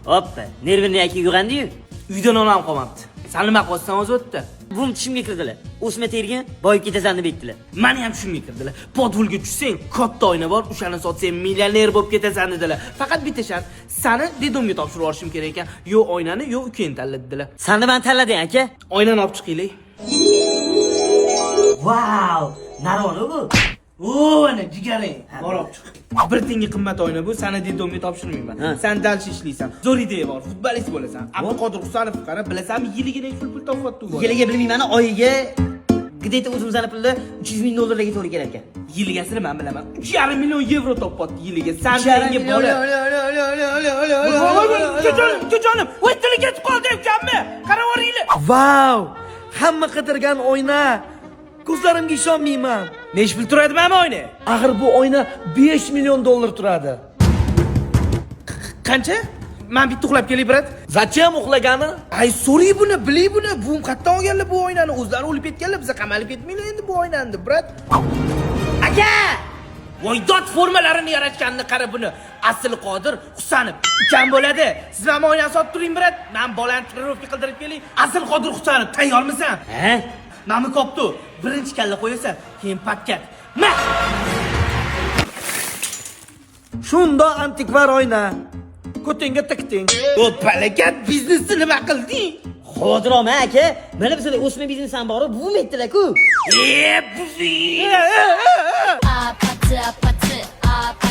Hoppa, nervini yoki uyg'ondi-yu. Uydan onam qolmabdi. Sen nima qilyapsan o'zi o'tdi? Bum tishimga kirdilar. O'sma tergan, boyib ketasan deb aytdilar. Meni ham shunga kirdilar. Podvolga tushsang, katta oyna bor, o'shani sotsang millioner bo'lib ketasan dedilar. Faqat bitta shart, seni dedomga topshirib yuborishim kerak ekan. Yo oynani, yo ukangni tanladilar. Sen nimani tanlading, aka? Oynani olib chiqaylik. Wow, narvoni bu. O, ana jigaring. Bor olib chiq. Bir tenga qimmat oyna bu, seni dedomga topshirmayman. Sen dalsh ishlaysan. Zo'r ideya bor, futbolist bo'lasan. Abduqodir Husanov qara, bilasanmi, yiliga nechta pul topyapti u. Yiliga bilmayman, oyiga gidayta o'zimizning pulni 300 ming dollarga to'g'ri kelar ekan. Yiligasini men bilaman. 3,5 million yevro topyapti yiliga. Sen menga bola. Jo'jonim, voy tili ketib qoldi ekanmi? Qarab o'ringlar. Vau! Hamma qidirgan oyna. Ko'zlarimga ishonmayman. Nech pul turadi mana oyna? Axir bu oyna 5 million dollar turadi. Qancha? Men bitta uxlab kelay, brat. Zachем uxlagani? Ay, so'ray buni, bilay buni. Bu qayerdan olganlar bu oynani? O'zlari o'lib ketganlar, biza qamalib ketmaylar endi bu oynani, brat. Aka! Voy dot formalarini yaratganini qara buni. Asl Qodir Husanov ukam bo'ladi. Siz ham oynani sotib turing, brat. Men bolani trenirovka qildirib kelay. Asl Qodir Husanov, tayyormisan? Ha? Mami koptu. Birinchi kalla qo'yasan, keyin pakkat. Ma! Shunda antikvar oyna. Ko'tingga tikding. O palakat biznesni nima qilding? Xotiroma aka, mana bizda o'sma biznes ham bor, bu aytdilar-ku. Buzi! Apatı apatı apatı